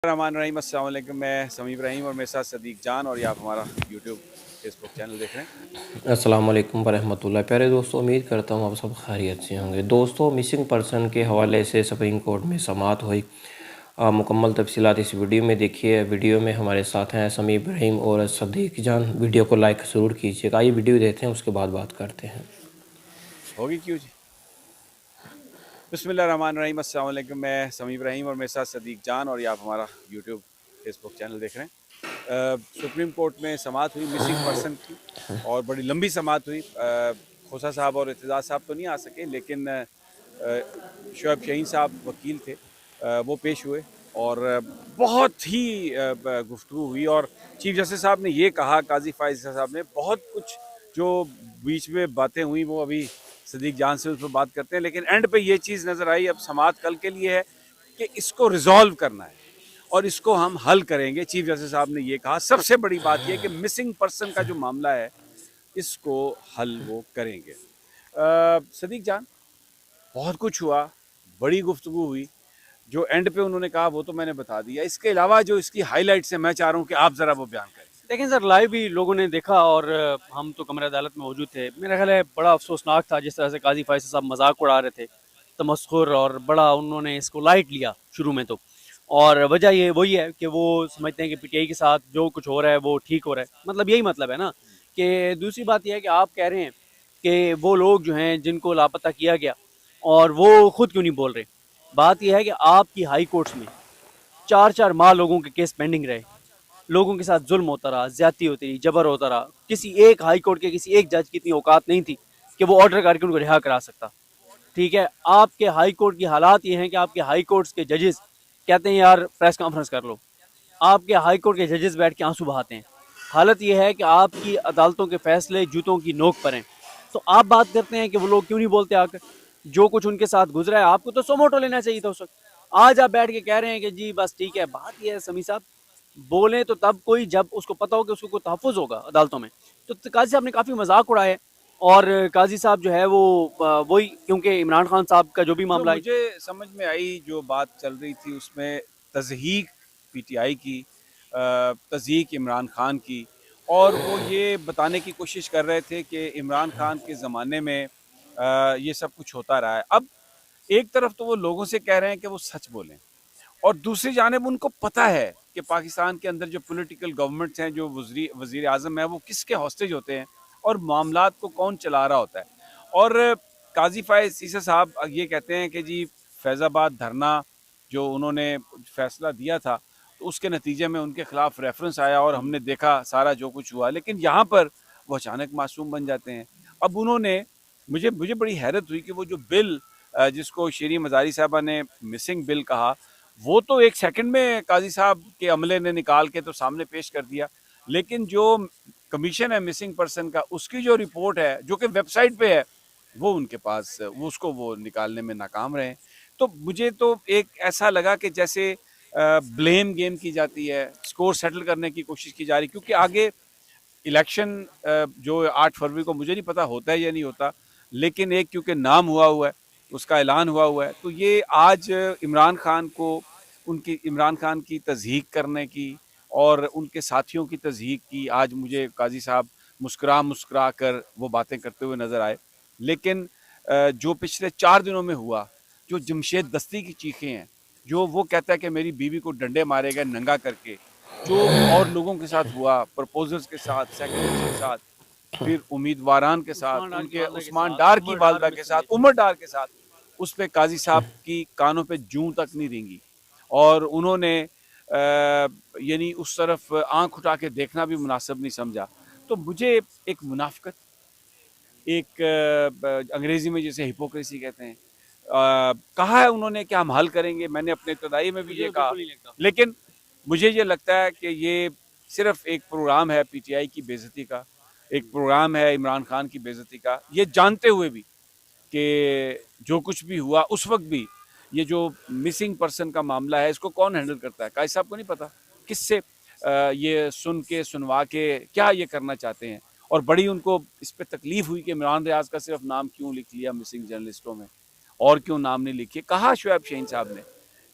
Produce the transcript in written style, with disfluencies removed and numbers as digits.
रहमान रहीम, अस्सलाम वालेकुम। मैं समी इब्राहिम और मेरे साथ सदीक जान, और ये आप हमारा यूट्यूब फेसबुक चैनल देख रहे हैं। अस्सलाम वालेकुम वरहमतुल्लाह। प्यारे दोस्तों, उम्मीद करता हूँ आप सब खैरियत से होंगे। दोस्तों, मिसिंग पर्सन के हवाले से सुप्रीम कोर्ट में समाअत हुई। मुकम्मल तफसीलात इस वीडियो में देखिए। वीडियो में हमारे साथ हैं समी इब्राहिम और सदीक जान। वीडियो को लाइक ज़रूर कीजिएगा। आइए वीडियो देखते हैं, उसके बाद बात करते हैं। होगी क्यों जी। बिस्मिल्लाह रहमान रहीम, अस्सलाम वालेकुम। मैं समी इब्राहिम और मेरे साथ सदीक जान, और ये आप हमारा यूट्यूब फेसबुक चैनल देख रहे हैं। सुप्रीम कोर्ट में समाअत हुई मिसिंग पर्सन की, और बड़ी लंबी समाअत हुई। खोसा साहब और इत्तेज़ाज़ साहब तो नहीं आ सके, लेकिन शुएब शाहीन साहब वकील थे, वो पेश हुए, और बहुत ही गुफ्तगू हुई। और चीफ जस्टिस साहब ने ये कहा, काजी फाइज साहब ने बहुत कुछ जो बीच में बातें हुई वो अभी सदीक जान से उस पर बात करते हैं, लेकिन एंड पे ये चीज़ नज़र आई, अब समाअत कल के लिए है कि इसको रिजॉल्व करना है और इसको हम हल करेंगे। चीफ जस्टिस साहब ने ये कहा। सबसे बड़ी बात यह कि मिसिंग पर्सन का जो मामला है इसको हल वो करेंगे। सदीक जान, बहुत कुछ हुआ, बड़ी गुफ्तगू हुई। जो एंड पे उन्होंने कहा वो तो मैंने बता दिया। इसके अलावा जो इसकी हाईलाइट्स हैं, मैं चाह रहा हूँ कि आप ज़रा वो बयान करें। देखें सर, लाइव भी लोगों ने देखा और हम तो कमरे अदालत में मौजूद थे। मेरा ख्याल है बड़ा अफसोसनाक था जिस तरह से काजी फैसल साहब मजाक उड़ा रहे थे, तमस्खुर, और बड़ा उन्होंने इसको लाइट लिया शुरू में तो। और वजह ये वही है कि वो समझते हैं कि पीटीआई के साथ जो कुछ हो रहा है वो ठीक हो रहा है। मतलब यही मतलब है ना। कि दूसरी बात यह है कि आप कह रहे हैं कि वो लोग जो हैं जिनको लापता किया गया, और वो खुद क्यों नहीं बोल रहे। बात यह है कि आपकी हाई कोर्ट्स में 4 4 माह लोगों के केस पेंडिंग रहे, लोगों के साथ जुल्म होता रहा, ज्यादती होती रही, जबर होता रहा। किसी एक हाई कोर्ट के किसी एक जज की इतनी औकात नहीं थी कि वो ऑर्डर करके उनको रिहा करा सकता। ठीक है, आपके हाई कोर्ट की हालात ये हैं कि आपके हाई कोर्ट्स के जजेस कहते हैं यार प्रेस कॉन्फ्रेंस कर लो। आपके हाई कोर्ट के जजेस बैठ के आंसू बहाते हैं। हालत ये है कि आपकी अदालतों के फैसले जूतों की नोक पर हैं। तो आप बात करते हैं कि वो लोग क्यों नहीं बोलते आकर। जो कुछ उनके साथ गुजरा है आपको तो सोमोटो लेना चाहिए था उस वक्त। आज आप बैठ के कह रहे हैं कि जी बस ठीक है। बात यह है समी साहब, बोले तो तब कोई जब उसको पता हो कि उसको कोई तहफ़्फ़ुज़ होगा अदालतों में। तो काजी साहब ने काफ़ी मजाक उड़ाया है। और काजी साहब जो है वो वही, क्योंकि इमरान खान साहब का जो भी जो मामला है। मुझे समझ में आई, जो बात चल रही थी उसमें तज़हीक पीटीआई की, तज़हीक इमरान खान की, और वो ये बताने की कोशिश कर रहे थे कि इमरान खान के ज़माने में ये सब कुछ होता रहा है। अब एक तरफ तो वो लोगों से कह रहे हैं कि वो सच बोलें, और दूसरी जानिब उनको पता है कि पाकिस्तान के अंदर जो पॉलिटिकल गवर्नमेंट्स हैं, जो वज़ीर आज़म है, वो किसके हॉस्टेज होते हैं और मामलात को कौन चला रहा होता है। और काजी फायज ईसा साहब ये कहते हैं कि जी फैज़ाबाद धरना जो उन्होंने फैसला दिया था, तो उसके नतीजे में उनके ख़िलाफ़ रेफरेंस आया और हमने देखा सारा जो कुछ हुआ, लेकिन यहाँ पर वो अचानक मासूम बन जाते हैं। अब उन्होंने, मुझे मुझे बड़ी हैरत हुई कि वो जो बिल जिसको शीरी मज़ारी साहबा ने मिसिंग बिल कहा, वो तो एक सेकंड में काजी साहब के अमले ने निकाल के तो सामने पेश कर दिया, लेकिन जो कमीशन है मिसिंग पर्सन का, उसकी जो रिपोर्ट है जो कि वेबसाइट पे है, वो उनके पास, वो उसको वो निकालने में नाकाम रहे। तो मुझे तो एक ऐसा लगा कि जैसे ब्लेम गेम की जाती है, स्कोर सेटल करने की कोशिश की जा रही, क्योंकि आगे इलेक्शन जो 8 फरवरी को, मुझे नहीं पता होता है या नहीं होता, लेकिन एक क्योंकि नाम हुआ है, उसका ऐलान हुआ है, तो ये आज इमरान खान को, उनकी इमरान खान की तज़हीक करने की और उनके साथियों की तज़हीक की, आज मुझे काजी साहब मुस्कुरा कर वो बातें करते हुए नज़र आए। लेकिन जो पिछले 4 दिनों में हुआ, जो जमशेद दस्ती की चीखें हैं, जो वो कहता है कि मेरी बीवी को डंडे मारे गए नंगा करके, जो और लोगों के साथ हुआ, प्रपोजर्स के साथ, सेक्रेटरीज के साथ, फिर उम्मीदवारान के साथ, उस्मान डार की उनके वालदा के उस्मान साथ, डार की उमर डार वालदा में के से साथ, लेकर। उमर डार के साथ, उस पे काजी साहब की कानों पे जूं तक नहीं रेंगी, और उन्होंने यानी उस तरफ आंख उठा के देखना भी मुनासिब नहीं समझा। तो मुझे एक मुनाफिकत, एक अंग्रेजी में जिसे हिपोक्रेसी कहते हैं, कहा है उन्होंने कि हम हल करेंगे, मैंने अपने इब्तदाई में भी ये मुझे कहा, बिल्कुल नहीं लगता। लेकिन मुझे ये लगता है कि ये सिर्फ एक प्रोग्राम है पीटीआई की बेइज्जती का, एक प्रोग्राम है इमरान खान की बेइज्जती का, ये जानते हुए भी कि जो कुछ भी हुआ उस वक्त भी, ये जो मिसिंग पर्सन का मामला है इसको कौन हैंडल करता है, काजी साहब को नहीं पता किससे ये सुन के सुनवा के क्या ये करना चाहते हैं। और बड़ी उनको इस पर तकलीफ हुई कि इमरान रियाज का सिर्फ नाम क्यों लिख लिया मिसिंग जर्नलिस्टों में, और क्यों नाम नहीं लिखे। कहा शुएब शाहीन साहब ने